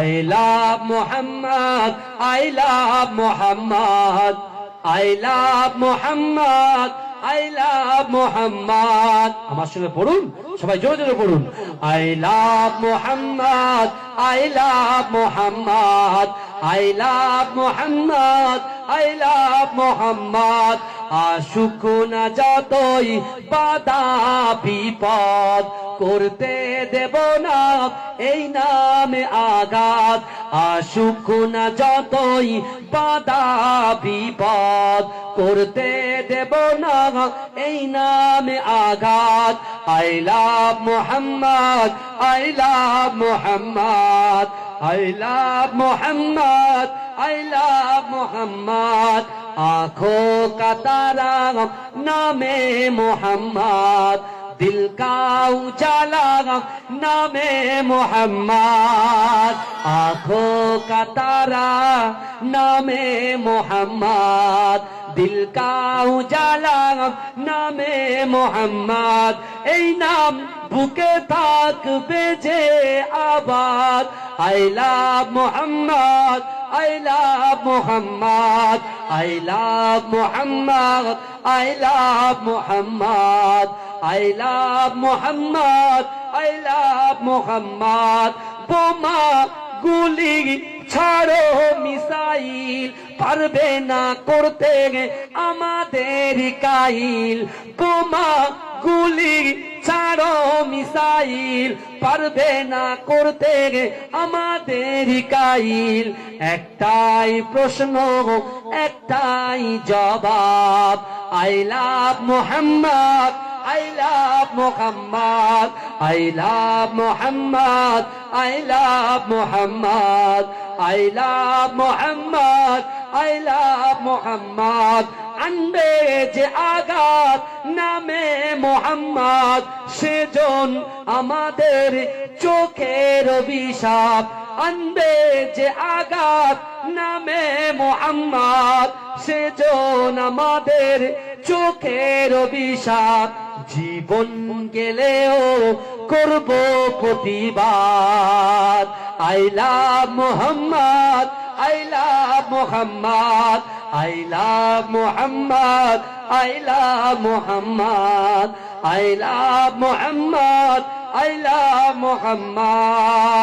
I love Muhammad, I love Muhammad, I love Muhammad, I love Muhammad. আমার সঙ্গে পড়ুন, সবাই জোরে জোরে পড়ুন। I love Muhammad, I love Muhammad, I love Muhammad, I love Muhammad. আশুক না যতই বাধা বিপদ, করতে দেব না এই নামে আঘাত। আশুক না যতই বাধা বিপদ, করতে দেব না এই নামে আঘাত। I love Muhammad, I love Muhammad, I love Muhammad, I love Muhammad. आँखों का तारा नामे मोहम्मद, दिल का उजाला नामे मोहम्मद। आँखों का तारा नामे मोहम्मद, दिल का उजाला नामे मोहम्मद। এই নাম বুকে থাকবে যে আবাদ। I love Muhammad, I love Muhammad, I love Muhammad, I love Muhammad, I love Muhammad, I love Muhammad. বোমা গুলি ছাড়ো মিসাইল, পারবে না করতে আমাদের কাইল। বোমা গুলি ছাড়ো মিসাইল, পারবে না করতে আমাদের কাইল। একটাই প্রশ্ন, একটাই জবাব। I love Muhammad, I love Muhammad, I love Muhammad, I love Muhammad, I love Muhammad, I love Muhammad. আনবে যে আঘাত নামে মোহাম্মদ, সেজন আমাদের চোখের অভিশাপ। আনবে যে আঘাত নামে মোহাম্মদ, সেজন আমাদের চোখের অভিশাপ। জীবন গেলেও করব প্রতিবাদ। I love Muhammad, I love Muhammad, I love Muhammad, I love Muhammad, I love Muhammad, I love Muhammad.